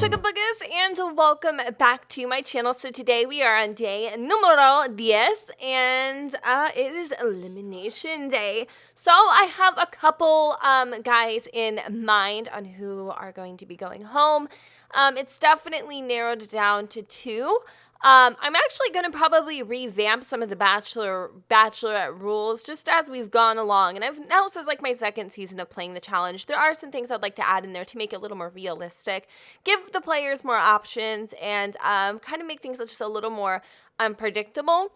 sugar boogers, and welcome back to my channel. So today we are on day numero 10, and it is elimination day. So I have a couple guys in mind on who are going to be going home. It's definitely narrowed down to 2. I'm actually going to probably revamp some of the Bachelorette rules just as we've gone along. And now this is like my second season of playing the challenge. There are some things I'd like to add in there to make it a little more realistic, give the players more options, and kind of make things just a little more unpredictable.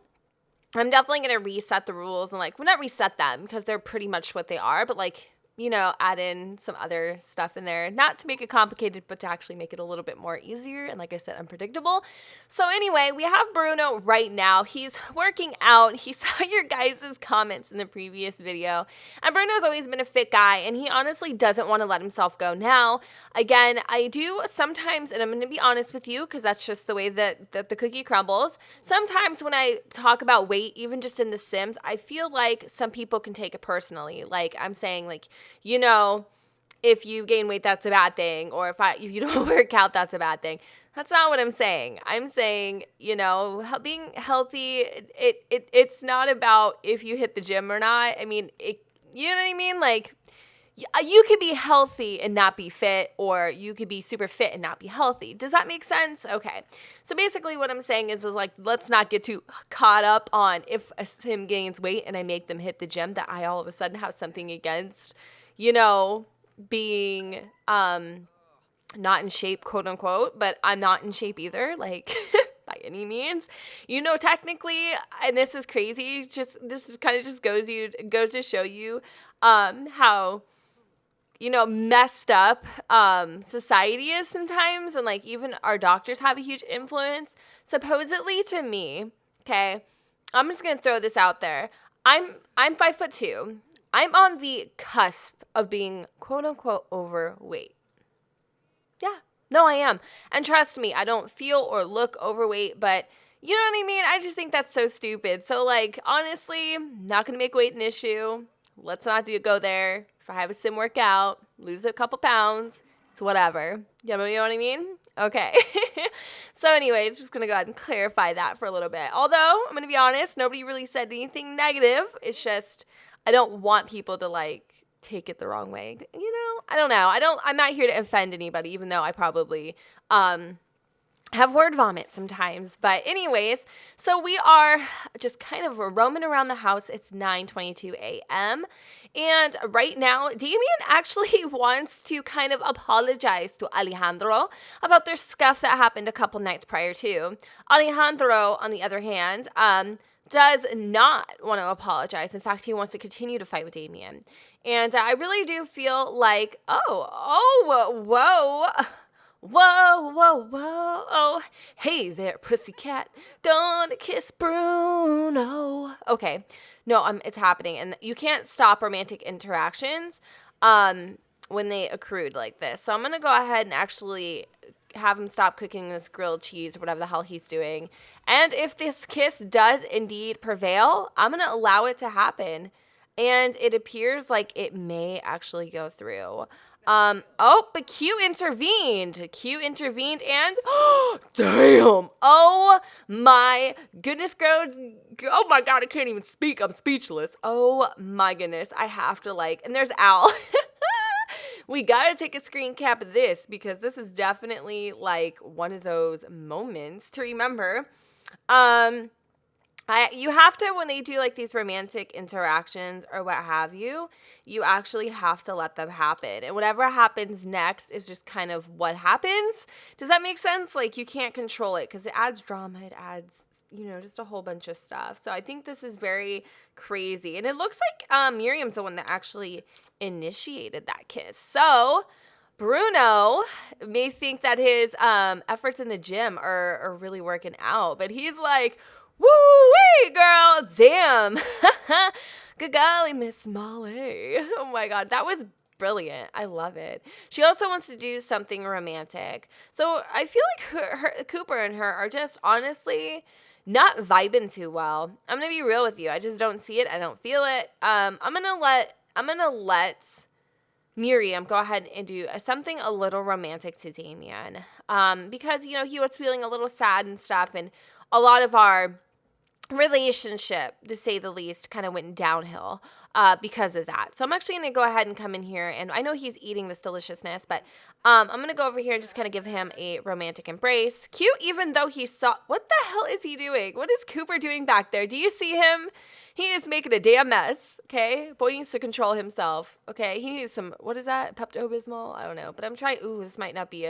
I'm definitely going to reset the rules and, like, well, not reset them because they're pretty much what they are, but, like, you know, add in some other stuff in there, not to make it complicated, but to actually make it a little bit more easier and, like I said, unpredictable. So anyway, we have Bruno right now. He's working out. He saw your guys' comments in the previous video, and Bruno's always been a fit guy, and he honestly doesn't want to let himself go now. Again, I do sometimes, and I'm going to be honest with you because that's just the way that the cookie crumbles. Sometimes when I talk about weight, even just in The Sims, I feel like some people can take it personally. Like, I'm saying, like, you know, if you gain weight, that's a bad thing. Or if you don't work out, that's a bad thing. That's not what I'm saying. I'm saying, you know, being healthy, it's not about if you hit the gym or not. I mean, you know what I mean? Like, you could be healthy and not be fit, or you could be super fit and not be healthy. Does that make sense? Okay. So basically what I'm saying is like, let's not get too caught up on if a Sim gains weight and I make them hit the gym that I all of a sudden have something against, you know, being not in shape, quote unquote, but I'm not in shape either, like by any means. You know, technically, and this is crazy, this kind of just goes to show you how, you know, messed up society is sometimes, and like even our doctors have a huge influence. Supposedly to me, okay, I'm just gonna throw this out there. I'm 5'2". I'm on the cusp of being quote unquote overweight. Yeah, no, I am. And trust me, I don't feel or look overweight, but you know what I mean? I just think that's so stupid. So, like, honestly, not gonna make weight an issue. Let's not go there. If I have a Sim workout, lose a couple pounds, it's whatever. You know what I mean? Okay. So anyways, just going to go ahead and clarify that for a little bit. Although, I'm going to be honest, nobody really said anything negative. It's just, I don't want people to, like, take it the wrong way. You know? I don't know. I'm not here to offend anybody, even though I probably, have word vomit sometimes. But anyways, so we are just kind of roaming around the house. It's 9:22 a.m. And right now, Damien actually wants to kind of apologize to Alejandro about their scuff that happened a couple nights prior to. Alejandro, on the other hand, does not want to apologize. In fact, he wants to continue to fight with Damien. And I really do feel like, Whoa. Hey there, pussycat. Gonna kiss Bruno. Okay. No, it's happening. And you can't stop romantic interactions when they accrued like this. So I'm going to go ahead and actually have him stop cooking this grilled cheese or whatever the hell he's doing. And if this kiss does indeed prevail, I'm going to allow it to happen. And it appears like it may actually go through. But Q intervened, and damn, oh my goodness, girl, oh my God, I can't even speak, I'm speechless. Oh my goodness, I have to, like, and there's Al. We gotta take a screen cap of this because this is definitely, like, one of those moments to remember. You have to, when they do, like, these romantic interactions or what have you, you actually have to let them happen. And whatever happens next is just kind of what happens. Does that make sense? Like, you can't control it because it adds drama. It adds, you know, just a whole bunch of stuff. So I think this is very crazy. And it looks like Merriam's the one that actually initiated that kiss. So Bruno may think that his efforts in the gym are really working out. But he's like, woo-wee, girl, damn. Good golly, Miss Molly. Oh, my God, that was brilliant. I love it. She also wants to do something romantic. So I feel like Cooper and her are just honestly not vibing too well. I'm going to be real with you. I just don't see it. I don't feel it. I'm going to let Merriam go ahead and do something a little romantic to Damien. Because, you know, he was feeling a little sad and stuff, and a lot of our relationship, to say the least, kind of went downhill because of that. So I'm actually going to go ahead and come in here, and I know he's eating this deliciousness, but I'm going to go over here and just kind of give him a romantic embrace. Cute, even though he saw, what the hell is he doing? What is Cooper doing back there? Do you see him? He is making a damn mess, okay? Boy needs to control himself, okay? He needs some, what is that, Pepto-Bismol? I don't know, but I'm trying, ooh, this might not be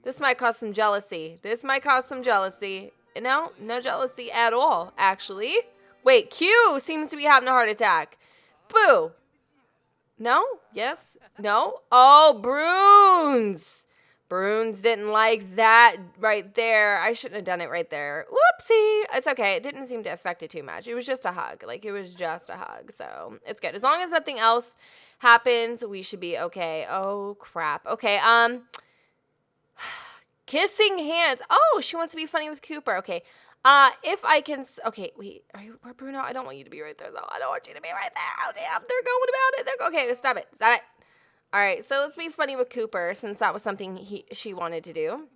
this might cause some jealousy. This might cause some jealousy. No jealousy at all, actually. Wait, Q seems to be having a heart attack. Boo. No? Yes? No? Oh, Bruins. Bruins didn't like that right there. I shouldn't have done it right there. Whoopsie. It's okay. It didn't seem to affect it too much. It was just a hug. Like, it was just a hug. So, it's good. As long as nothing else happens, we should be okay. Oh, crap. Okay, kissing hands. Oh, she wants to be funny with Cooper. Okay. If I can, okay, wait, where Bruno? I don't want you to be right there, though. I don't want you to be right there. Oh, damn, they're going about it. Okay, stop it. All right, so let's be funny with Cooper, since that was something she wanted to do.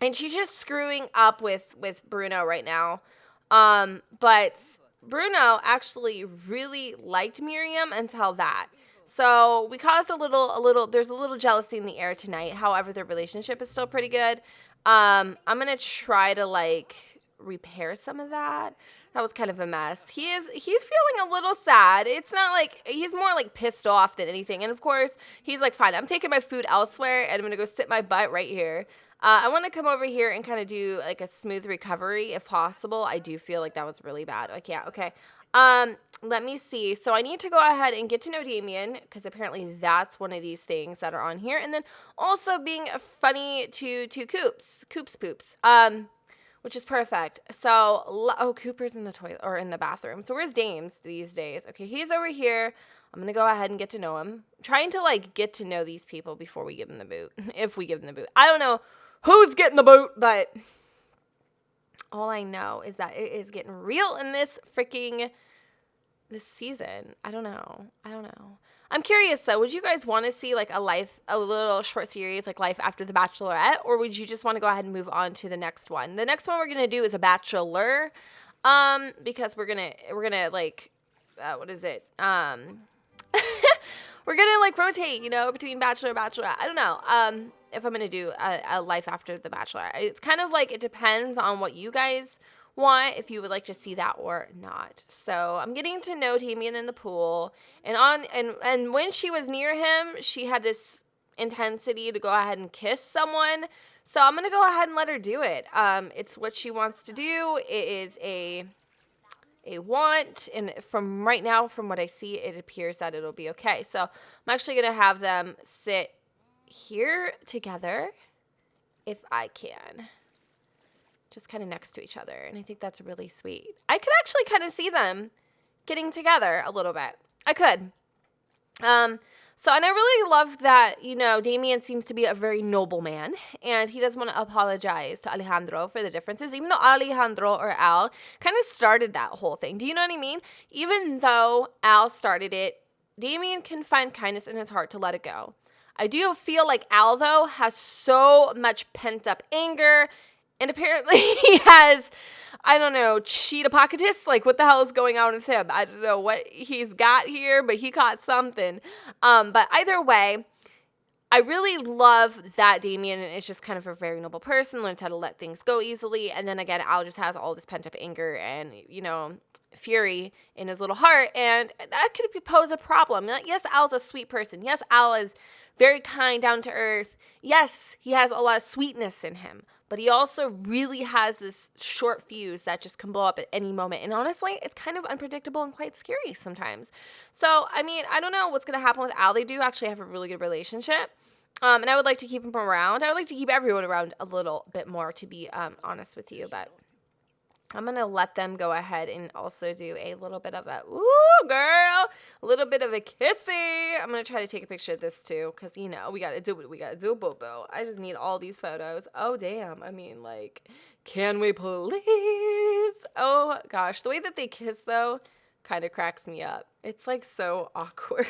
And she's just screwing up with Bruno right now. But Bruno actually really liked Merriam until that. So we caused there's a little jealousy in the air tonight. However, their relationship is still pretty good. I'm going to try to, like, repair some of that. That was kind of a mess. He's feeling a little sad. It's not like, he's more like pissed off than anything. And of course, he's like, fine, I'm taking my food elsewhere and I'm going to go sit my butt right here. I want to come over here and kind of do like a smooth recovery if possible. I do feel like that was really bad. I can't. Okay. Let me see. So I need to go ahead and get to know Damien, because apparently that's one of these things that are on here. And then also being funny to Coops Poops. Which is perfect. So, oh, Cooper's in the toilet or in the bathroom. So where's Dames these days? Okay, he's over here. I'm going to go ahead and get to know him. I'm trying to, like, get to know these people before we give them the boot. If we give them the boot. I don't know who's getting the boot, but all I know is that it is getting real in this season. I don't know. I'm curious, though. Would you guys want to see, like, a little short series, like Life After the Bachelorette? Or would you just want to go ahead and move on to the next one? The next one we're going to do is a Bachelor. Because we're going to, like, what is it? We're going to, like, rotate, you know, between Bachelor and Bachelorette. I don't know. If I'm going to do a Life After the Bachelor. It's kind of like, it depends on what you guys want, if you would like to see that or not. So I'm getting to know Damien in the pool, and when she was near him, she had this intensity to go ahead and kiss someone. So I'm gonna go ahead and let her do it. It's what she wants to do. It is a want, and from right now, from what I see, it appears that it'll be okay. So I'm actually gonna have them sit here together, if I can. Just kind of next to each other. And I think that's really sweet. I could actually kind of see them getting together a little bit. I could. And I really love that, you know, Damien seems to be a very noble man. And he doesn't want to apologize to Alejandro for the differences. Even though Alejandro or Al kind of started that whole thing. Do you know what I mean? Even though Al started it, Damien can find kindness in his heart to let it go. I do feel like Al, though, has so much pent-up anger. And apparently he has, I don't know, cheetah-pocketus. Like, what the hell is going on with him? I don't know what he's got here, but he caught something. But either way, I really love that Damien is just kind of a very noble person, learns how to let things go easily. And then again, Al just has all this pent-up anger and, you know, fury in his little heart. And that could pose a problem. Yes, Al's a sweet person. Yes, Al is very kind, down to earth. Yes, he has a lot of sweetness in him. But he also really has this short fuse that just can blow up at any moment. And honestly, it's kind of unpredictable and quite scary sometimes. So, I mean, I don't know what's going to happen with Al. They do actually have a really good relationship. And I would like to keep him around. I would like to keep everyone around a little bit more, to be honest with you. But I'm going to let them go ahead and also do a little bit of a, ooh, girl, a little bit of a kissy. I'm going to try to take a picture of this too, because, you know, we got to do what we got to do, boo-boo. I just need all these photos. Oh, damn. I mean, like, can we please? Oh, gosh. The way that they kiss, though, kind of cracks me up. It's, like, so awkward.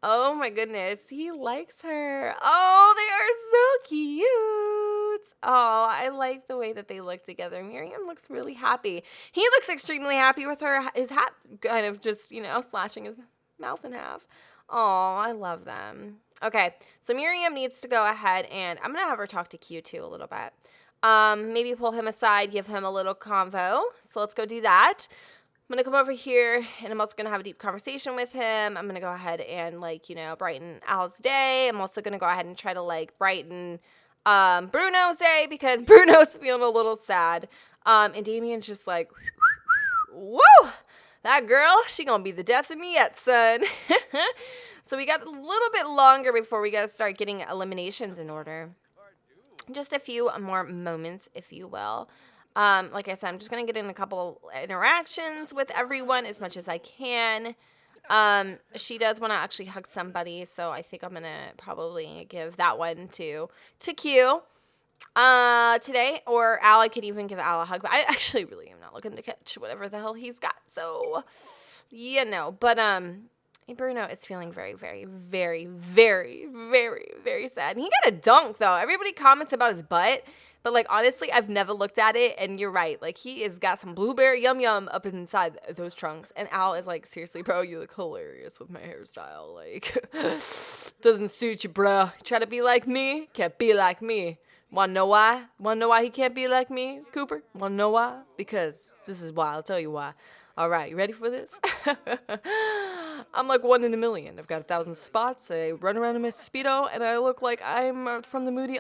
Oh my goodness, he likes her. Oh, they are so cute. Oh, I like the way that they look together. Merriam looks really happy. He looks extremely happy with her. His hat kind of just, slashing his mouth in half. Oh, I love them. Okay, so Merriam needs to go ahead and I'm going to have her talk to Q too a little bit. Maybe pull him aside, give him a little convo. So let's go do that. I'm going to come over here, and I'm also going to have a deep conversation with him. I'm going to go ahead and, brighten Al's day. I'm also going to go ahead and try to, brighten Bruno's day because Bruno's feeling a little sad. And Damien's just like, woo! That girl, she going to be the death of me yet, son. So we got a little bit longer before we got to start getting eliminations in order. Just a few more moments, if you will. Like I said, I'm just going to get in a couple interactions with everyone as much as I can. She does want to actually hug somebody, so I think I'm going to probably give that one to Q today. Or Al, I could even give Al a hug, but I actually really am not looking to catch whatever the hell he's got. So, but Bruno is feeling very, very, very, very, very, very sad. And he got a dunk, though. Everybody comments about his butt. But, honestly, I've never looked at it, and you're right. He has got some blueberry yum-yum up inside those trunks. And Al is seriously, bro, you look hilarious with my hairstyle. Doesn't suit you, bro. Try to be like me? Can't be like me. Wanna know why? Wanna know why he can't be like me, Cooper? Wanna know why? Because this is why. I'll tell you why. All right, you ready for this? I'm like 1 in a million. I've got 1,000 spots. I run around in my Speedo, and I look like I'm from the movie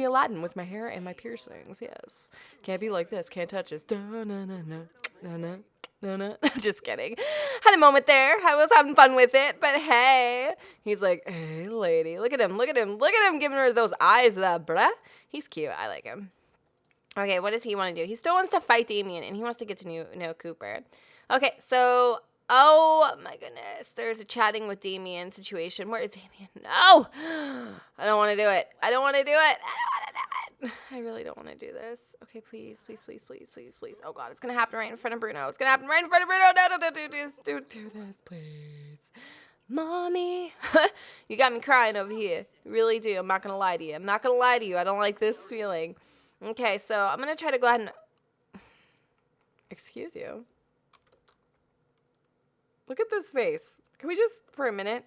Aladdin with my hair and my piercings. Yes. Can't be like this. Can't touch this. I'm just kidding. Had a moment there. I was having fun with it, but hey. He's like, hey, lady. Look at him. Look at him. Look at him giving her those eyes, bruh. He's cute. I like him. Okay, what does he want to do? He still wants to fight Damien, and he wants to get to know Cooper. Okay, so, oh my goodness. There's a chatting with Damien situation. Where is Damien? No! I don't want to do it. I don't want to do it. I don't want to do it. I really don't want to do this. Okay, please, please, please, please, please, please. Oh, God, it's going to happen right in front of Bruno. It's going to happen right in front of Bruno. No, don't do this, please. Mommy. You got me crying over here. You really do. I'm not going to lie to you. I'm not going to lie to you. I don't like this feeling. Okay, so I'm going to try to go ahead and... Excuse you. Look at this face. Can we just, for a minute?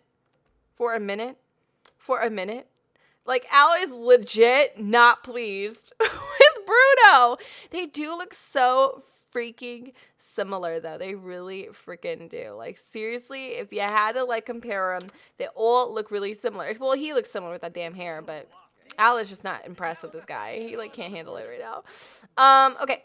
Al is legit not pleased with Bruno. They do look so freaking similar, though. They really freaking do. Seriously, if you had to, compare them, they all look really similar. Well, he looks similar with that damn hair, but Al is just not impressed with this guy. He, can't handle it right now. Okay.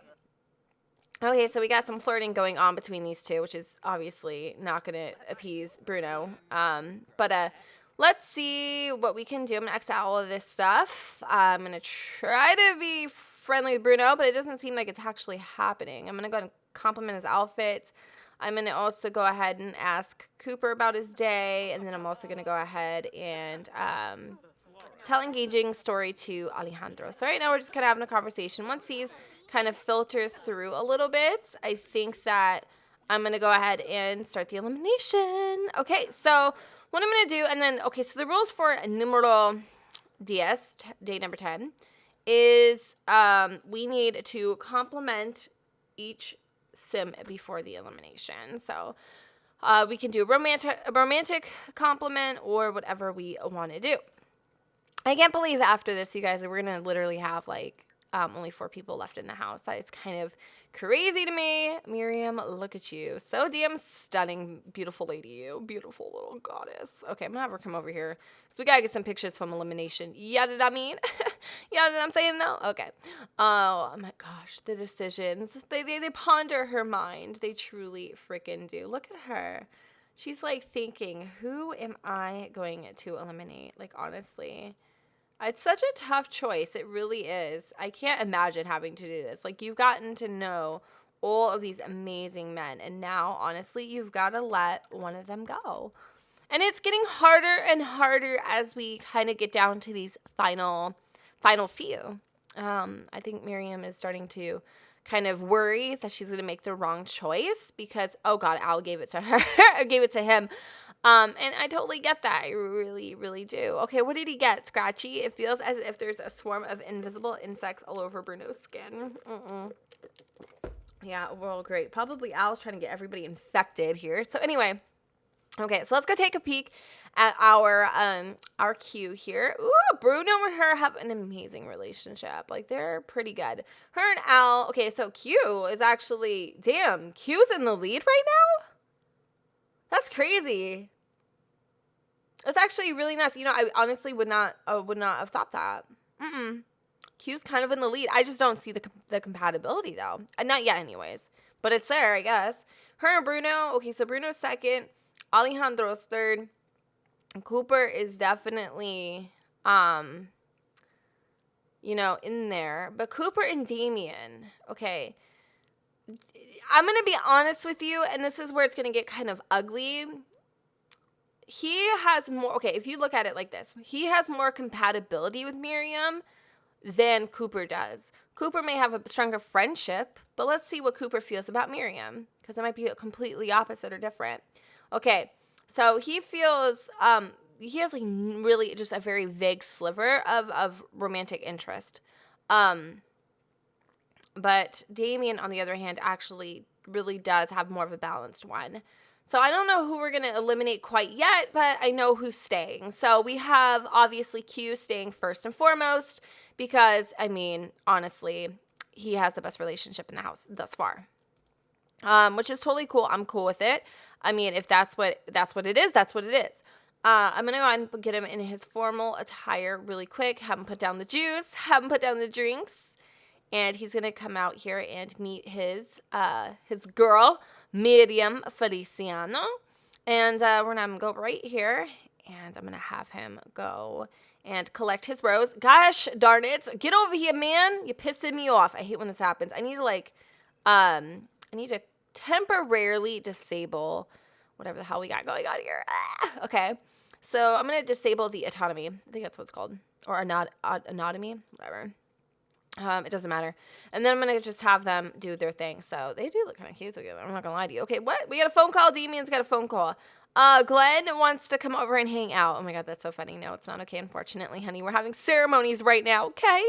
Okay, so we got some flirting going on between these two, which is obviously not going to appease Bruno. But let's see what we can do. I'm going to X out all of this stuff. I'm going to try to be friendly with Bruno, but it doesn't seem like it's actually happening. I'm going to go ahead and compliment his outfit. I'm going to also go ahead and ask Cooper about his day, and then I'm also going to go ahead and tell engaging story to Alejandro. So right now we're just kind of having a conversation. Once he's kind of filter through a little bit, I think that I'm going to go ahead and start the elimination. Okay, so what I'm going to do, and then, okay, so the rules for numero 10, day number 10, is we need to compliment each sim before the elimination. So we can do a romantic compliment or whatever we want to do. I can't believe after this, you guys, we're going to literally have, only 4 people left in the house. That is kind of crazy to me. Merriam, look at you. So damn stunning, beautiful lady, you. Beautiful little goddess. Okay, I'm going to have her come over here. So we got to get some pictures from elimination. Yeah, did I mean? Yeah, did I'm saying though? Okay. Oh my gosh, the decisions. They ponder her mind. They truly freaking do. Look at her. She's thinking, who am I going to eliminate? Honestly. It's such a tough choice. It really is. I can't imagine having to do this. You've gotten to know all of these amazing men, and now, honestly, you've got to let one of them go. And it's getting harder and harder as we kind of get down to these final few. I think Merriam is starting to kind of worry that she's going to make the wrong choice because, oh God, Al gave it to her, or gave it to him. And I totally get that. I really, really do. Okay, what did he get? Scratchy. It feels as if there's a swarm of invisible insects all over Bruno's skin. Yeah, well, great. Probably Al's trying to get everybody infected here. So anyway, okay, so let's go take a peek at our Q here. Ooh, Bruno and her have an amazing relationship. Like, they're pretty good. Her and Al, okay, so Q is actually, damn, Q's in the lead right now? That's crazy. It's actually really nice. You know, I honestly would not have thought that. Q's kind of in the lead. I just don't see the compatibility, though. Not yet, anyways. But it's there, I guess. Her and Bruno. Okay, so Bruno's second. Alejandro's third. Cooper is definitely, you know, in there. But Cooper and Damien. Okay. I'm going to be honest with you, and this is where it's going to get kind of ugly. He has more, okay, if you look at it like this, he has more compatibility with Merriam than Cooper does. Cooper may have a stronger friendship, but let's see what Cooper feels about Merriam, because it might be completely opposite or different. Okay, so he feels, he has like really just a very vague sliver of romantic interest. But Damien, on the other hand, actually really does have more of a balanced one. So I don't know who we're going to eliminate quite yet, but I know who's staying. So we have, obviously, Q staying first and foremost because, I mean, honestly, he has the best relationship in the house thus far, which is totally cool. I'm cool with it. I mean, if that's what it is, that's what it is. I'm going to go ahead and get him in his formal attire really quick, have him put down the juice, have him put down the drinks. And he's going to come out here and meet his girl, Merrium Feliciano. And we're going to have him go right here. And I'm going to have him go and collect his rose. Gosh darn it. Get over here, man. You're pissing me off. I hate when this happens. I need to temporarily disable whatever the hell we got going on here. Okay. So I'm going to disable the autonomy. I think that's what it's called. Or anatomy. Whatever. It doesn't matter. And then I'm going to just have them do their thing. So they do look kind of cute together. I'm not going to lie to you. Okay, what? We got a phone call. Damien's got a phone call. Glenn wants to come over and hang out. Oh my God, that's so funny. No, it's not okay, unfortunately, honey. We're having ceremonies right now, okay?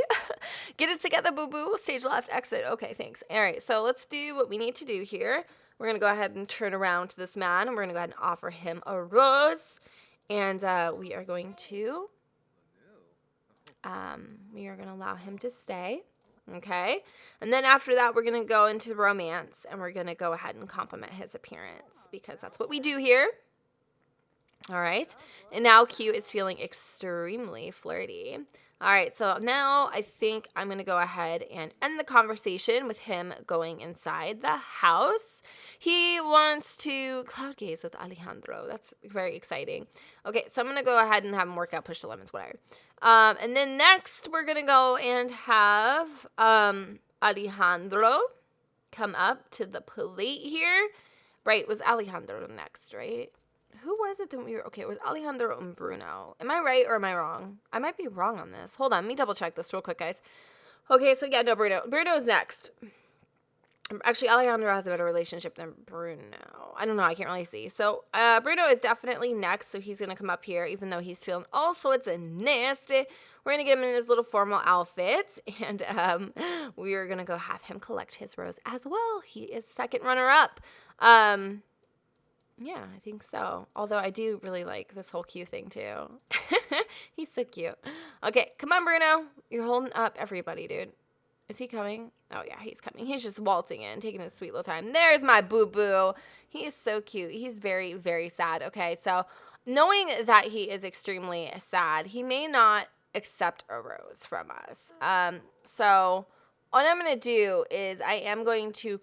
Get it together, boo-boo. Stage left, exit. Okay, thanks. All right, so let's do what we need to do here. We're going to go ahead and turn around to this man. And we're going to go ahead and offer him a rose. And we are going to... we are going to allow him to stay, okay? And then after that, we're going to go into romance, and we're going to go ahead and compliment his appearance, because that's what we do here. All right? And now Q is feeling extremely flirty. All right, so now I think I'm going to go ahead and end the conversation with him going inside the house. He wants to cloud gaze with Alejandro. That's very exciting. Okay, so I'm going to go ahead and have him work out, push the lemons, whatever. And then next, we're going to go and have Alejandro come up to the plate here. Right, it was Alejandro next, right? Who was it that we were... Okay, it was Alejandro and Bruno. Am I right or am I wrong? I might be wrong on this. Hold on, let me double check this real quick, guys. Okay, so yeah, no, Bruno. Bruno's next. Actually, Alejandro has a better relationship than Bruno. I don't know, I can't really see. So, Bruno is definitely next, so he's going to come up here, even though he's feeling all sorts of nasty. We're going to get him in his little formal outfit, and we are going to go have him collect his rose as well. He is second runner-up. Yeah, I think so. Although I do really like this whole Q thing, too. He's so cute. Okay, come on, Bruno. You're holding up everybody, dude. Is he coming? Oh, yeah, he's coming. He's just waltzing in, taking his sweet little time. There's my boo-boo. He is so cute. He's very, very sad. Okay, so knowing that he is extremely sad, he may not accept a rose from us. So what I'm going to do is I am going to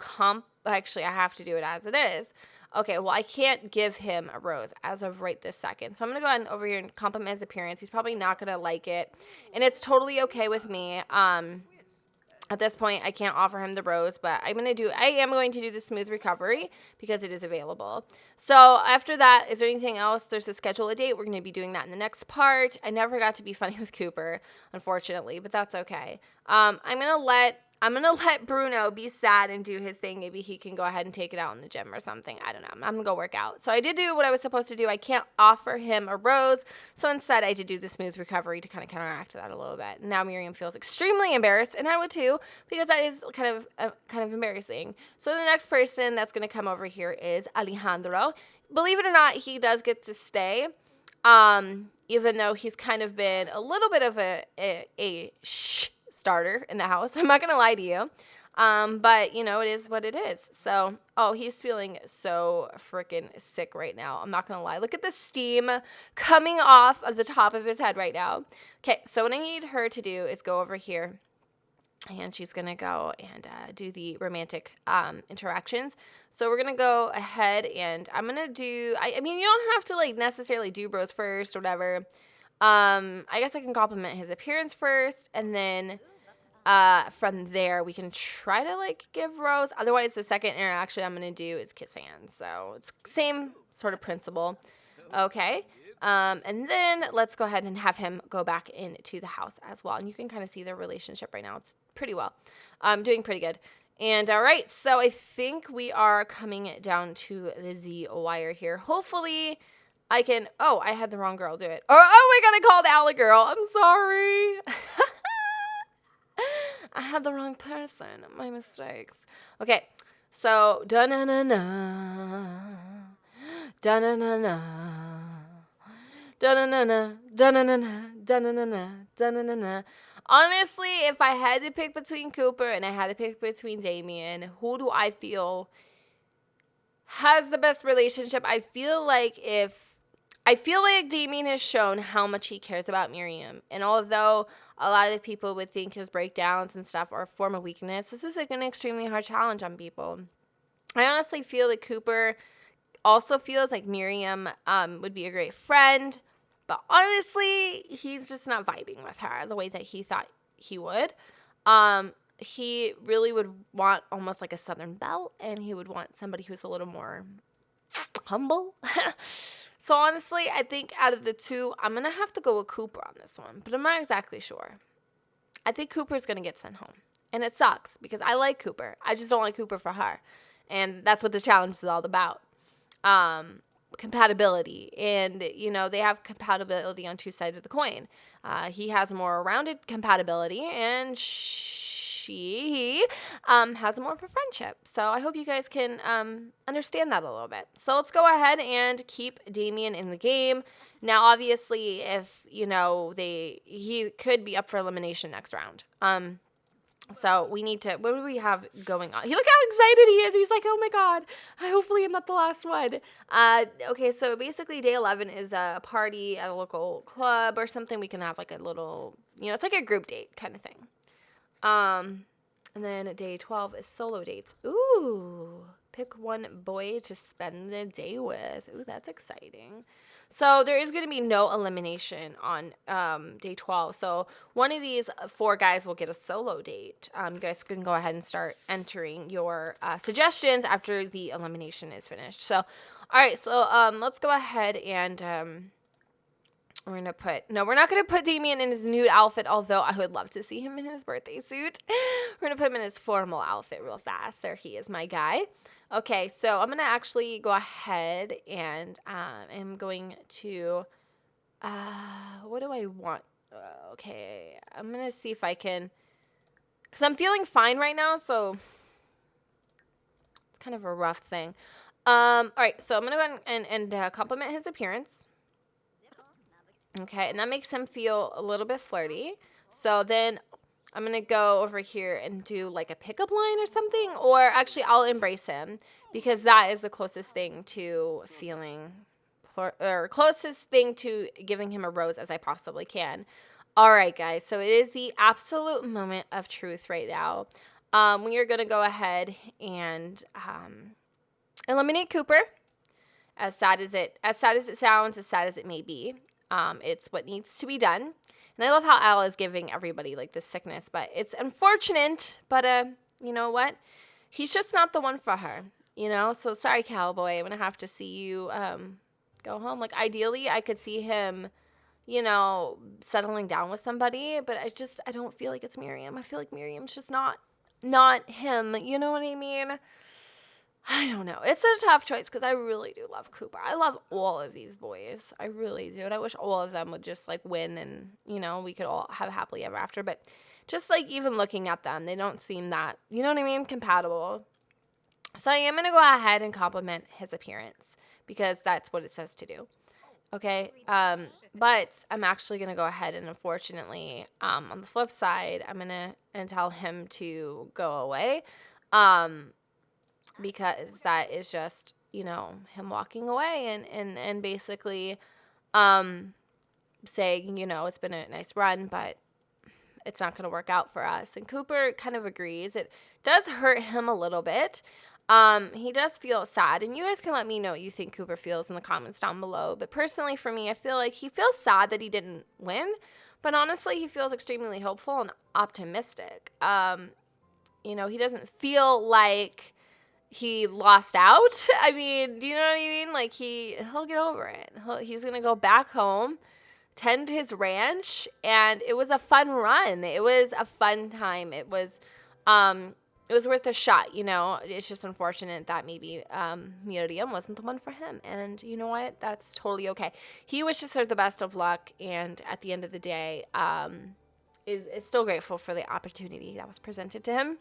actually, I have to do it as it is. Okay, well, I can't give him a rose as of right this second. So I'm going to go ahead and over here and compliment his appearance. He's probably not going to like it. And it's totally okay with me. At this point, I can't offer him the rose, but I am going to do the smooth recovery because it is available. So after that, is there anything else? There's a schedule a date. We're going to be doing that in the next part. I never got to be funny with Cooper, unfortunately, but that's okay. I'm going to let I'm going to let Bruno be sad and do his thing. Maybe he can go ahead and take it out in the gym or something. I don't know. I'm going to go work out. So I did do what I was supposed to do. I can't offer him a rose. So instead, I did do the smooth recovery to kind of counteract that a little bit. Now Merriam feels extremely embarrassed, and I would too, because that is kind of embarrassing. So the next person that's going to come over here is Alejandro. Believe it or not, he does get to stay. Even though he's kind of been a little bit of a starter in the house. I'm not going to lie to you. But, you know, it is what it is. So, oh, he's feeling so freaking sick right now. I'm not going to lie. Look at the steam coming off of the top of his head right now. Okay, so what I need her to do is go over here. And she's going to go and do the romantic interactions. So we're going to go ahead and I'm going to do, I mean, you don't have to like necessarily do bros first or whatever. I guess I can compliment his appearance first, and then from there we can try to like give rose. Otherwise, the second interaction I'm going to do is kiss hands. So it's same sort of principle. Okay. And then let's go ahead and have him go back into the house as well. And you can kind of see their relationship right now. It's pretty well. Doing pretty good. And all right, so I think we are coming down to the Z wire here. Hopefully I can, oh, I had the wrong girl do it. Oh my God, I called Allie girl. I'm sorry. I had the wrong person. My mistakes. Okay, so da-na-na-na, da-na-na-na, da-na-na-na, da-na-na-na, da-na-na-na, da-na-na-na. Honestly, if I had to pick between Cooper and I had to pick between Damien, who do I feel has the best relationship? I feel like Damien has shown how much he cares about Merriam. And although a lot of people would think his breakdowns and stuff are a form of weakness, this is like an extremely hard challenge on people. I honestly feel that Cooper also feels like Merriam would be a great friend. But honestly, he's just not vibing with her the way that he thought he would. He really would want almost like a Southern belle, and he would want somebody who's a little more humble. So honestly, I think out of the two, I'm going to have to go with Cooper on this one, but I'm not exactly sure. I think Cooper's going to get sent home, and it sucks because I like Cooper. I just don't like Cooper for her, and that's what this challenge is all about. Compatibility, and you know, they have compatibility on two sides of the coin. He has more rounded compatibility, and he has more of a friendship. So I hope you guys can understand that a little bit. So let's go ahead and keep Damien in the game. Now, obviously, if you know he could be up for elimination next round. So we need to, what do we have going on? Look how excited he is. He's like, oh my God, hopefully I'm not the last one. Okay, so basically day 11 is a party at a local club or something. We can have like a little, you know, it's like a group date kind of thing. And then day 12 is solo dates. Ooh, pick one boy to spend the day with. Ooh, that's exciting. So there is going to be no elimination on day 12. So one of these 4 guys will get a solo date. You guys can go ahead and start entering your suggestions after the elimination is finished. So, all right. So let's go ahead and we're going to put, no, we're not going to put Damien in his nude outfit, although I would love to see him in his birthday suit. We're going to put him in his formal outfit real fast. There he is, my guy. Okay, so I'm going to actually go ahead and I'm going to, what do I want? Okay, I'm going to see if I can, because I'm feeling fine right now, so it's kind of a rough thing. All right, so I'm going to go ahead and compliment his appearance. Okay, and that makes him feel a little bit flirty. So then I'm going to go over here and do like a pickup line or something. Or actually, I'll embrace him because that is the closest thing to feeling, or closest thing to giving him a rose as I possibly can. All right, guys. So it is the absolute moment of truth right now. We are going to go ahead and eliminate Cooper. As sad as it sounds, as sad as it may be. It's what needs to be done. And I love how Al is giving everybody like this sickness, but it's unfortunate, but you know what? He's just not the one for her, you know? So sorry, cowboy. I'm going to have to see you go home. Like ideally, I could see him, you know, settling down with somebody, but I don't feel like it's Merriam. I feel like Merriam's just not not him. You know what I mean? I don't know. It's a tough choice because I really do love Cooper. I love all of these boys. I really do. And I wish all of them would just like win and, you know, we could all have happily ever after. But just like even looking at them, they don't seem that, you know what I mean, compatible. So I am going to go ahead and compliment his appearance because that's what it says to do. Okay. But I'm actually going to go ahead and unfortunately, on the flip side, I'm going to tell him to go away. Because that is just, you know, him walking away and basically, saying, you know, it's been a nice run, but it's not going to work out for us. And Cooper kind of agrees. It does hurt him a little bit. He does feel sad, and you guys can let me know what you think Cooper feels in the comments down below. But personally, for me, I feel like he feels sad that he didn't win, but honestly, he feels extremely hopeful and optimistic. You know, he doesn't feel like he lost out. I mean, do you know what I mean? Like he'll get over it. He's gonna go back home, tend his ranch, and it was a fun run. It was a fun time. It was worth a shot, you know. It's just unfortunate that maybe Merriam wasn't the one for him. And you know what? That's totally okay. He wishes her the best of luck, and at the end of the day, is still grateful for the opportunity that was presented to him,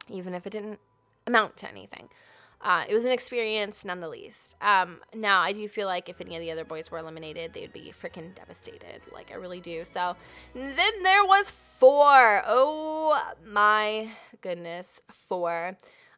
even if it didn't amount to anything. It was an experience none the least. Now, I do feel like if any of the other boys were eliminated, they'd be freaking devastated. Like, I really do. So, then there was 4. Oh, my goodness. 4.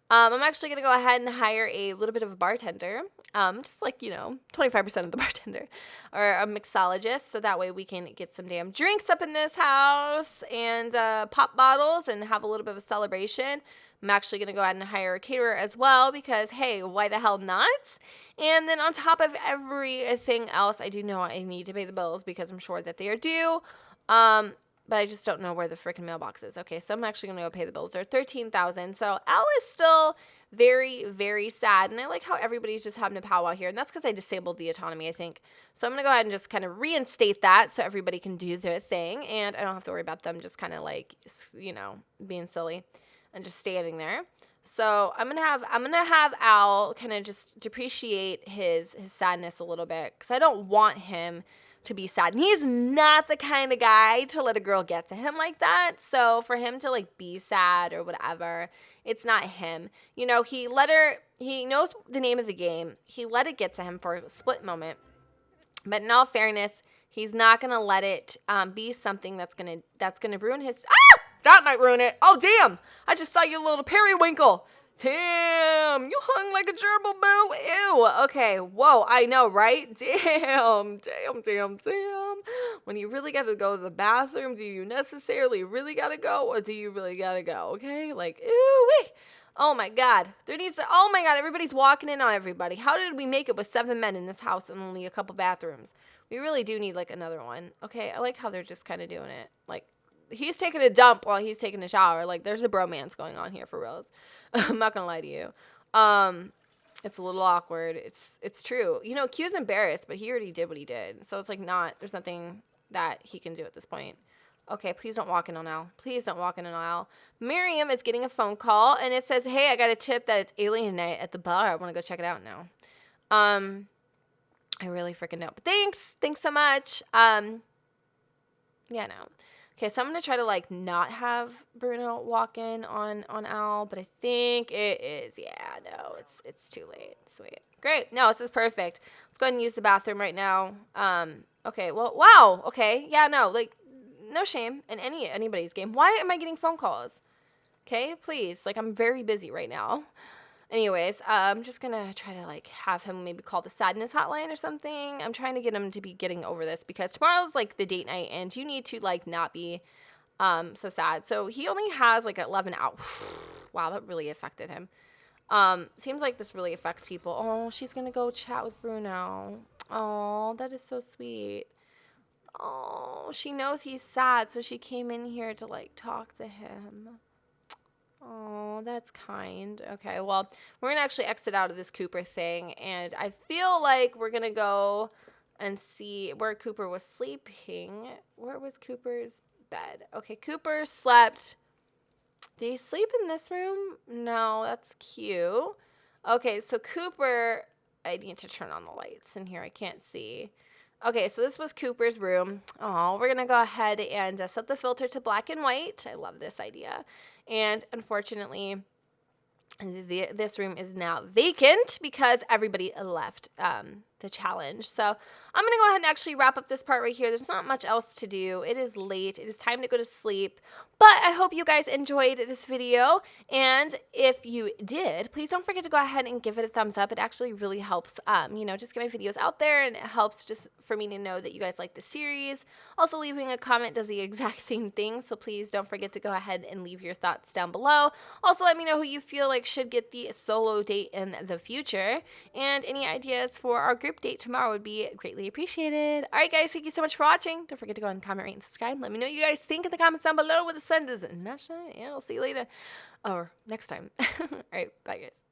I'm actually going to go ahead and hire a little bit of a bartender. Just like, you know, 25% of the bartender. Or a mixologist. So that way we can get some damn drinks up in this house. And pop bottles and have a little bit of a celebration. I'm actually going to go ahead and hire a caterer as well because, hey, why the hell not? And then on top of everything else, I do know I need to pay the bills because I'm sure that they are due. But I just don't know where the freaking mailbox is. Okay, so I'm actually going to go pay the bills. They're $13,000. So Al is still very, very sad. And I like how everybody's just having a powwow here. And that's because I disabled the autonomy, I think. So I'm going to go ahead and just kind of reinstate that so everybody can do their thing. And I don't have to worry about them just kind of like, you know, being silly and just standing there. So I'm gonna have Al kind of just depreciate his sadness a little bit because I don't want him to be sad. And he's not the kind of guy to let a girl get to him like that. So for him to like be sad or whatever, it's not him. You know, he knows the name of the game. He let it get to him for a split moment. But in all fairness, he's not gonna let it be something that's gonna ruin his. Ah! That might ruin it. Oh, damn. I just saw your little periwinkle. Damn. You hung like a gerbil, boo. Ew. Okay. Whoa. I know, right? Damn. When you really got to go to the bathroom, do you necessarily really got to go? Or do you really got to go? Okay? Like, ew. Oh, my God. Oh, my God. Everybody's walking in on everybody. How did we make it with 7 men in this house and only a couple bathrooms? We really do need, like, another one. Okay. I like how they're just kind of doing it. Like, he's taking a dump while he's taking a shower. Like, there's a bromance going on here for reals. I'm not gonna lie to you. It's a little awkward. It's true. You know, Q's embarrassed, but he already did what he did. So it's like there's nothing that he can do at this point. Okay, please don't walk in on Al. Please don't walk in on Al. Merriam is getting a phone call, and it says, hey, I got a tip that it's alien night at the bar. I want to go check it out now. I really freaking know. But thanks so much. Yeah, no. Okay, so I'm going to try to, like, not have Bruno walk in on Al, but I think it is. Yeah, no, it's too late. Sweet. Great. No, this is perfect. Let's go ahead and use the bathroom right now. Okay, well, wow. Okay, yeah, no, like, no shame in anybody's game. Why am I getting phone calls? Okay, please. Like, I'm very busy right now. Anyways, I'm just going to try to, like, have him maybe call the sadness hotline or something. I'm trying to get him to be getting over this because tomorrow's, like, the date night, and you need to, like, not be so sad. So he only has, like, 11 hours. Wow, that really affected him. Seems like this really affects people. Oh, she's going to go chat with Bruno. Oh, that is so sweet. Oh, she knows he's sad, so she came in here to, like, talk to him. Oh, that's kind. Okay, well, we're going to actually exit out of this Cooper thing, and I feel like we're going to go and see where Cooper was sleeping. Where was Cooper's bed? Okay, Cooper slept Do you sleep in this room? No, that's cute. Okay, so Cooper, I need to turn on the lights in here. I can't see. Okay, so this was Cooper's room. Oh, we're going to go ahead and set the filter to black and white. I love this idea. And unfortunately, this room is now vacant because everybody left the challenge. So I'm going to go ahead and actually wrap up this part right here. There's not much else to do. It is late. It is time to go to sleep. But I hope you guys enjoyed this video. And if you did, please don't forget to go ahead and give it a thumbs up. It actually really helps, you know, just get my videos out there. And it helps just for me to know that you guys like the series. Also, leaving a comment does the exact same thing. So please don't forget to go ahead and leave your thoughts down below. Also, let me know who you feel like should get the solo date in the future. And any ideas for our group date tomorrow would be greatly appreciated. All right, guys, thank you so much for watching. Don't forget to go ahead and comment, rate, and subscribe. Let me know what you guys think in the comments down below. With the sun does not shine. Yeah, I'll see you later or next time. All right, bye, guys.